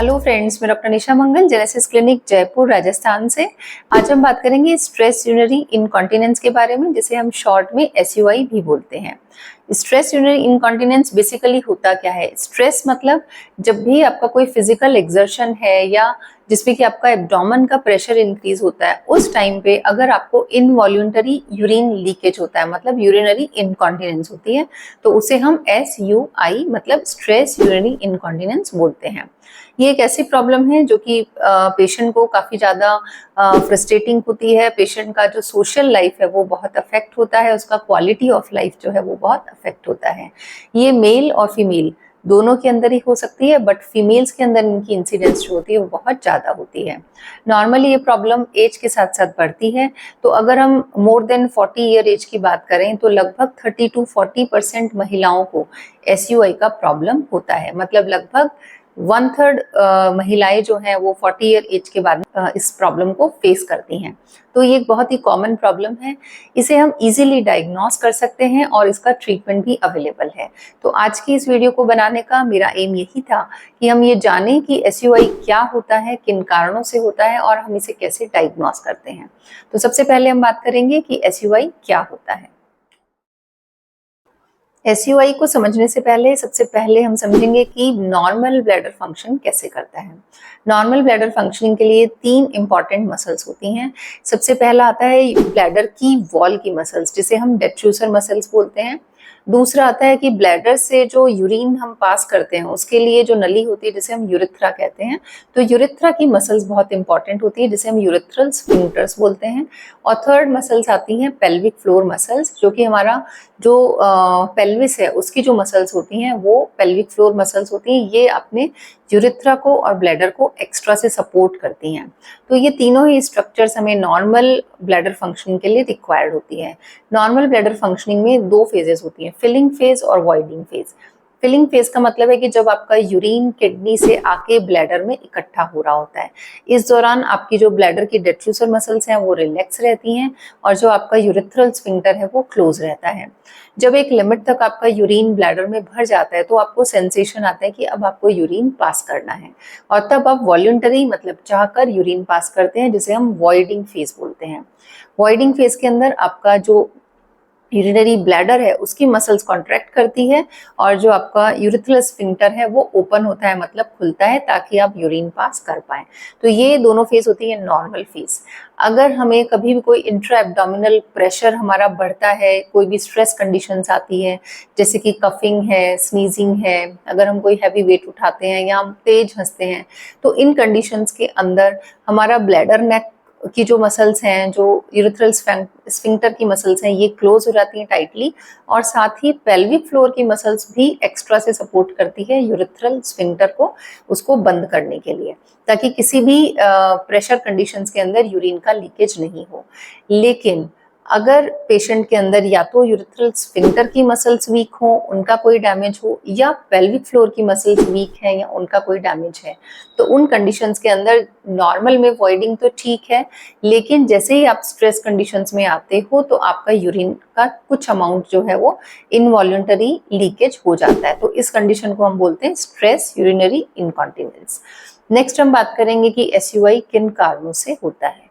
Hello friends, मैं doctor निशा मंगल, genesis clinic Jaipur Rajasthan से। आज हम बात करेंगे स्ट्रेस यूरिनरी इनकॉन्टिनेंस के बारे में, जिसे हम शॉर्ट में एसयूआई भी बोलते हैं। स्ट्रेस यूरिनरी इनकॉन्टिनेंस बेसिकली होता क्या है? स्ट्रेस मतलब जब भी आपका कोई फिजिकल एक्सर्शन है या जिसमें कि आपका एब्डोमेन का प्रेशर इंक्रीज होता है, उस टाइम पे अगर आपको इनवॉल्यूंटरी यूरिन लीकेज होता है, मतलब यूरिनरी इनकॉन्टिनेंस होती है, तो उसे हम SUI मतलब स्ट्रेस यूरिनरी इनकॉन्टिनेंस बोलते हैं। ये एक ऐसी प्रॉब्लम है जो कि पेशेंट को काफ़ी ज़्यादा फ्रस्ट्रेटिंग होती है। पेशेंट का जो सोशल लाइफ है वो बहुत अफेक्ट होता है, उसका क्वालिटी ऑफ लाइफ जो है वो बहुत अफेक्ट होता है। ये मेल और फीमेल दोनों के अंदर ही हो सकती है, बट फीमेल्स के अंदर इनकी इंसिडेंस जो होती है वो बहुत ज़्यादा होती है। नॉर्मली ये प्रॉब्लम एज के साथ साथ बढ़ती है, तो अगर हम मोर देन 40 ईयर एज की बात करें तो लगभग 30 to 40% महिलाओं को SUI का प्रॉब्लम होता है। मतलब लगभग 1/3 महिलाएं जो हैं वो 40 ईयर एज के बाद इस प्रॉब्लम को फेस करती हैं। तो ये एक बहुत ही कॉमन प्रॉब्लम है। इसे हम इजीली डायग्नोस कर सकते हैं और इसका ट्रीटमेंट भी अवेलेबल है। तो आज की इस वीडियो को बनाने का मेरा एम यही था कि हम ये जानें कि SUI क्या होता है, किन कारणों से होता है और हम इसे कैसे डायग्नोस करते हैं। तो सबसे पहले हम बात करेंगे कि SUI क्या होता है। SUI को समझने से पहले सबसे पहले हम समझेंगे कि नॉर्मल ब्लैडर फंक्शन कैसे करता है। नॉर्मल ब्लैडर फंक्शनिंग के लिए 3 इंपॉर्टेंट मसल्स होती हैं। सबसे पहला आता है ब्लैडर की वॉल की मसल्स, जिसे हम डेट्रूसर मसल्स बोलते हैं। दूसरा आता है कि ब्लैडर से जो यूरिन हम पास करते हैं उसके लिए जो नली होती है जिसे हम यूरिथ्रा कहते हैं, तो यूरिथ्रा की मसल्स बहुत इंपॉर्टेंट होती है, जिसे हम यूरिथ्रल स्फिंक्टर्स बोलते हैं। और थर्ड मसल्स आती हैं पेल्विक फ्लोर मसल्स, जो कि हमारा जो पेल्विस है उसकी जो मसल्स होती हैं वो पेल्विक फ्लोर मसल्स होती हैं। ये अपने यूरिथ्रा को और ब्लैडर को एक्स्ट्रा से सपोर्ट करती हैं। तो ये तीनों ही स्ट्रक्चर्स हमें नॉर्मल ब्लैडर फंक्शनिंग के लिए रिक्वायर्ड होती है। नॉर्मल ब्लैडर फंक्शनिंग में 2 फेजेस होती हैं, फिलिंग फेज और वॉइडिंग फेज। फिलिंग फेज का मतलब है कि जब आपका यूरिन किडनी से आके ब्लैडर में इकट्ठा हो रहा होता है, इस दौरान आपकी जो ब्लैडर की डेट्रूसर मसल्स हैं वो रिलैक्स रहती हैं और जो आपका यूरिथ्रल स्फिंक्टर है वो क्लोज रहता है। जब एक लिमिट तक आपका यूरिन ब्लैडर में भर जाता है तो आपको सेंसेशन आता है कि अब आपको यूरिन पास करना है, और तब आप वॉल्यूंटरी मतलब चाहकर यूरिन पास करते हैं, जिसे हम वॉइडिंग फेज बोलते हैं। वॉइडिंग फेज के अंदर आपका जो यूरिनरी ब्लैडर है उसकी मसल्स कॉन्ट्रैक्ट करती है और जो आपका यूरिथ्रल स्फिंक्टर है वो ओपन होता है, मतलब खुलता है, ताकि आप यूरिन पास कर पाएं। तो ये दोनों फेज होती है नॉर्मल फेज। अगर हमें कभी भी कोई इंट्रा एब्डोमिनल प्रेशर हमारा बढ़ता है, कोई भी स्ट्रेस कंडीशंस आती है, जैसे कि कफिंग है, स्नीजिंग है, अगर हम कोई हैवी वेट उठाते हैं या हम तेज हंसते हैं, तो इन कंडीशंस के अंदर हमारा ब्लैडर नेक की जो मसल्स हैं, जो यूरिथ्रल स्फिंक्टर की मसल्स हैं, ये क्लोज हो जाती हैं टाइटली, और साथ ही पेल्विक फ्लोर की मसल्स भी एक्स्ट्रा से सपोर्ट करती है यूरिथ्रल स्फिंक्टर को, उसको बंद करने के लिए, ताकि किसी भी प्रेशर कंडीशंस के अंदर यूरिन का लीकेज नहीं हो। लेकिन अगर पेशेंट के अंदर या तो यूरिथ्रल स्फिंक्टर की मसल्स वीक हो, उनका कोई डैमेज हो, या पेल्विक फ्लोर की मसल्स वीक है या उनका कोई डैमेज है, तो उन कंडीशंस के अंदर नॉर्मल में वॉइडिंग तो ठीक है, लेकिन जैसे ही आप स्ट्रेस कंडीशंस में आते हो तो आपका यूरिन का कुछ अमाउंट जो है वो इनवॉल्यूंटरी लीकेज हो जाता है। तो इस कंडीशन को हम बोलते हैं स्ट्रेस यूरिनरी इनकॉन्टिनेंस। नेक्स्ट हम बात करेंगे कि SUI किन कारणों से होता है।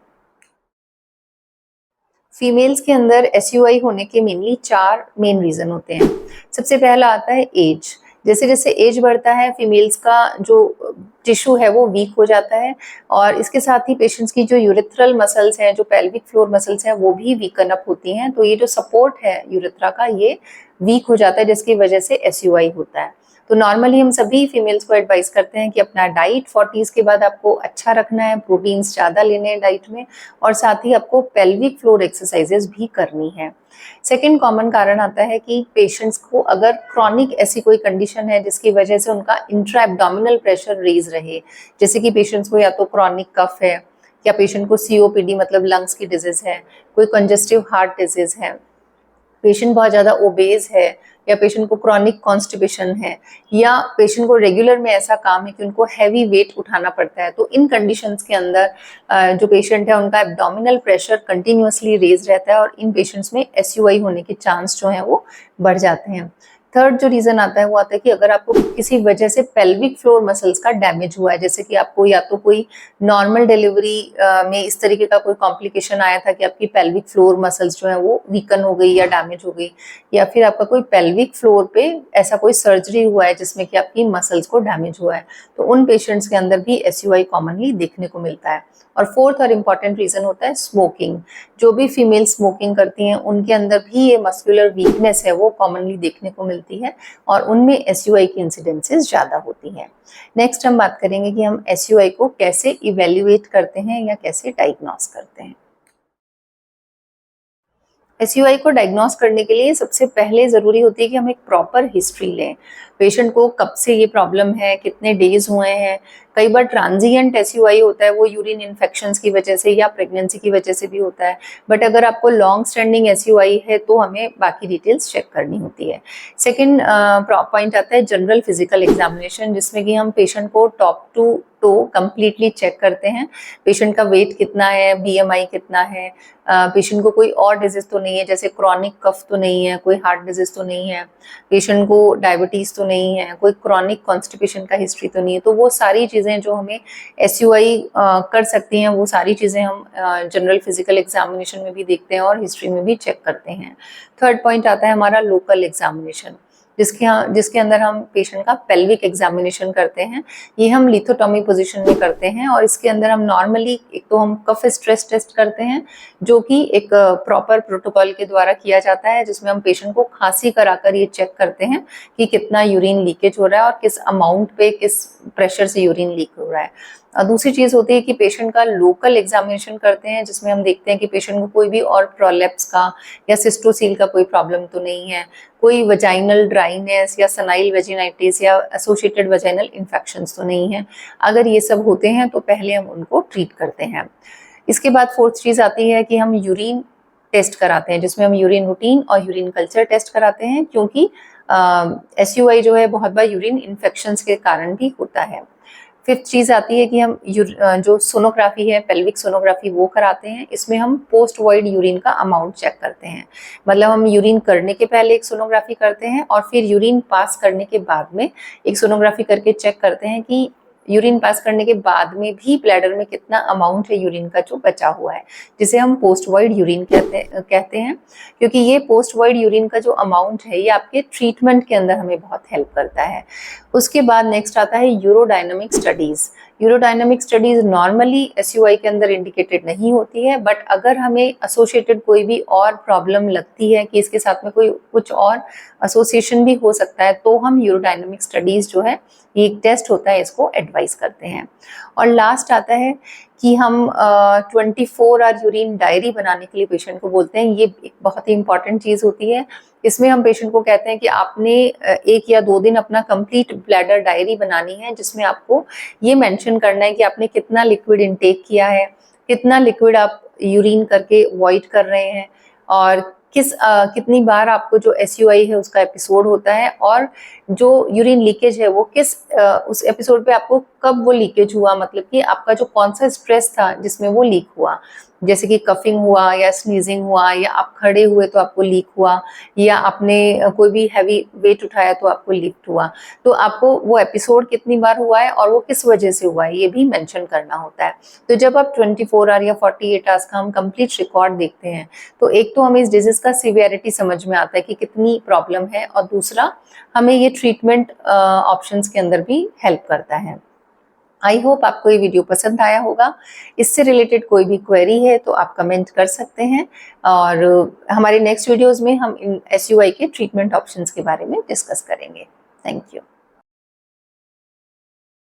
फीमेल्स के अंदर SUI होने के मेनली 4 मेन रीजन होते हैं। सबसे पहला आता है एज। जैसे जैसे एज बढ़ता है फीमेल्स का जो टिश्यू है वो वीक हो जाता है, और इसके साथ ही पेशेंट्स की जो यूरिथ्रल मसल्स हैं, जो पेल्विक फ्लोर मसल्स हैं, वो भी वीकन अप होती हैं। तो ये जो सपोर्ट है यूरिथ्रा का ये वीक हो जाता है, जिसकी वजह से SUI होता है। तो नॉर्मली हम सभी फीमेल्स को एडवाइस करते हैं कि अपना डाइट 40s के बाद आपको अच्छा रखना है, प्रोटीन्स ज़्यादा लेने हैं डाइट में, और साथ ही आपको पेल्विक फ्लोर एक्सरसाइजेज भी करनी है। सेकेंड कॉमन कारण आता है कि पेशेंट्स को अगर क्रॉनिक ऐसी कोई कंडीशन है जिसकी वजह से उनका इंट्रा एब्डोमिनल प्रेशर रेज रहे, जैसे कि पेशेंट्स को या तो क्रॉनिक कफ है, या पेशेंट को COPD मतलब लंग्स की डिजीज है, कोई कंजेस्टिव हार्ट डिजीज है, पेशेंट बहुत ज़्यादा ओबेज है, या पेशेंट को क्रॉनिक कॉन्स्टिपेशन है, या पेशेंट को रेगुलर में ऐसा काम है कि उनको हैवी वेट उठाना पड़ता है, तो इन कंडीशंस के अंदर जो पेशेंट है उनका एब्डोमिनल प्रेशर कंटिन्यूअसली रेज रहता है, और इन पेशेंट्स में SUI होने के चांस जो हैं वो बढ़ जाते हैं। थर्ड जो रीजन आता है वो आता है कि अगर आपको किसी वजह से पेल्विक फ्लोर मसल्स का डैमेज हुआ है, जैसे कि आपको या तो कोई नॉर्मल डिलीवरी में इस तरीके का कोई कॉम्प्लिकेशन आया था कि आपकी पेल्विक फ्लोर मसल्स जो है वो वीकन हो गई या डैमेज हो गई, या फिर आपका कोई पेल्विक फ्लोर पे ऐसा कोई सर्जरी हुआ है जिसमें कि आपकी मसल्स को डैमेज हुआ है, तो उन पेशेंट्स के अंदर भी SUI कॉमनली देखने को मिलता है। और फोर्थ और इम्पॉर्टेंट रीजन होता है स्मोकिंग। जो भी फीमेल स्मोकिंग करती हैं उनके अंदर भी ये मस्कुलर वीकनेस है वो कॉमनली देखने को मिलती है और उनमें SUI की इंसिडेंसेस ज़्यादा होती हैं। नेक्स्ट हम बात करेंगे कि हम SUI को कैसे इवेल्युएट करते हैं या कैसे डायग्नोस करते हैं। SUI को डायग्नोस करने के लिए सबसे पहले ज़रूरी होती है कि हम एक प्रॉपर हिस्ट्री लें। पेशेंट को कब से ये प्रॉब्लम है, कितने डेज हुए हैं। कई बार ट्रांजिएंट SUI होता है, वो यूरिन इन्फेक्शंस की वजह से या प्रेगनेंसी की वजह से भी होता है, बट अगर आपको लॉन्ग स्टैंडिंग SUI है तो हमें बाकी डिटेल्स चेक करनी होती है। सेकेंड पॉइंट आता है जनरल फिजिकल एग्जामिनेशन, जिसमें कि हम पेशेंट को top to toe completely check करते हैं। पेशेंट का वेट कितना है, BMI कितना है, पेशेंट को कोई और डिजीज तो नहीं है, जैसे क्रॉनिक कफ तो नहीं है, कोई हार्ट डिजीज तो नहीं है, पेशेंट को डायबिटीज तो नहीं है, कोई क्रॉनिक कॉन्स्टिपेशन का हिस्ट्री तो नहीं है। तो वो सारी चीज़ें जो हमें SUI कर सकती हैं, वो सारी चीज़ें हम जनरल फिजिकल एग्जामिनेशन में भी देखते हैं और हिस्ट्री में भी चेक करते हैं। थर्ड पॉइंट आता है हमारा लोकल एग्जामिनेशन, जिसके अंदर हम पेशेंट का पेल्विक एग्जामिनेशन करते हैं। ये हम लिथोटॉमी पोजीशन में करते हैं और इसके अंदर हम नॉर्मली एक तो हम कफ स्ट्रेस टेस्ट करते हैं, जो कि एक प्रॉपर प्रोटोकॉल के द्वारा किया जाता है, जिसमें हम पेशेंट को खांसी कराकर ये चेक करते हैं कि कितना यूरिन लीकेज हो रहा है और किस अमाउंट पे, किस प्रेशर से यूरिन लीक हो रहा है। दूसरी चीज़ होती है कि पेशेंट का लोकल एग्जामिनेशन करते हैं, जिसमें हम देखते हैं कि पेशेंट को कोई भी और प्रोलेप्स का या सिस्टोसील का कोई प्रॉब्लम तो नहीं है, कोई वजाइनल ड्राइनेस या सनाइल वेजिनाइटिस या एसोसिएटेड वजाइनल इन्फेक्शंस तो नहीं है। अगर ये सब होते हैं तो पहले हम उनको ट्रीट करते हैं। इसके बाद फोर्थ चीज़ आती है कि हम यूरिन टेस्ट कराते हैं, जिसमें हम यूरिन रूटीन और यूरिन कल्चर टेस्ट कराते हैं, क्योंकि SUI जो है बहुत बार यूरिन इन्फेक्शंस के कारण भी होता है। फिफ्थ चीज़ आती है कि हम जो सोनोग्राफी है, पेल्विक सोनोग्राफी, वो कराते हैं। इसमें हम पोस्ट वॉइड यूरिन का अमाउंट चेक करते हैं, मतलब हम यूरिन करने के पहले एक सोनोग्राफी करते हैं और फिर यूरिन पास करने के बाद में एक सोनोग्राफी करके चेक करते हैं कि यूरिन पास करने के बाद में भी ब्लैडर में कितना अमाउंट है यूरिन का जो बचा हुआ है, जिसे हम पोस्ट वॉइड यूरिन कहते हैं, क्योंकि ये पोस्ट वॉइड यूरिन का जो अमाउंट है ये आपके ट्रीटमेंट के अंदर हमें बहुत हेल्प करता है। उसके बाद नेक्स्ट आता है urodynamic studies. Urodynamic studies normally SUI के अंदर इंडिकेटेड नहीं होती है, बट अगर हमें एसोसिएटेड कोई भी और प्रॉब्लम लगती है कि इसके साथ में कोई कुछ और एसोसिएशन भी हो सकता है, तो हम यूरोडायनामिक स्टडीज़ जो है, ये एक टेस्ट होता है, इसको एडवाइस करते हैं। और लास्ट आता है कि हम 24 आवर यूरिन डायरी बनाने के लिए पेशेंट को बोलते हैं। ये एक बहुत ही इंपॉर्टेंट चीज़ होती है। इसमें हम पेशेंट को कहते हैं कि आपने 1 या 2 दिन अपना कंप्लीट ब्लैडर डायरी बनानी है, जिसमें आपको ये मेंशन करना है कि आपने कितना लिक्विड इनटेक किया है, कितना लिक्विड आप यूरिन करके वॉइड कर रहे हैं, और कितनी बार आपको जो SUI है उसका एपिसोड होता है, और जो यूरिन लीकेज है वो उस एपिसोड पे आपको कब वो लीकेज हुआ, मतलब कि आपका जो कौन सा स्ट्रेस था जिसमें वो लीक हुआ, जैसे कि कफिंग हुआ या स्नीजिंग हुआ, या आप खड़े हुए तो आपको लीक हुआ, या आपने कोई भी हैवी वेट उठाया तो आपको लीक हुआ। तो आपको वो एपिसोड कितनी बार हुआ है और वो किस वजह से हुआ है, ये भी मेंशन करना होता है। तो जब आप 24 आवर या 48 आवर्स का हम कंप्लीट रिकॉर्ड देखते हैं, तो एक तो हमें इस डिजीज का सीवियरिटी समझ में आता है कि कितनी प्रॉब्लम है, और दूसरा हमें ये ट्रीटमेंट ऑप्शंस के अंदर भी हेल्प करता है। आई होप आपको ये वीडियो पसंद आया होगा। इससे रिलेटेड कोई भी क्वेरी है तो आप कमेंट कर सकते हैं, और हमारे नेक्स्ट वीडियोस में हम इन SUI के ट्रीटमेंट ऑप्शंस के बारे में डिस्कस करेंगे। Thank you.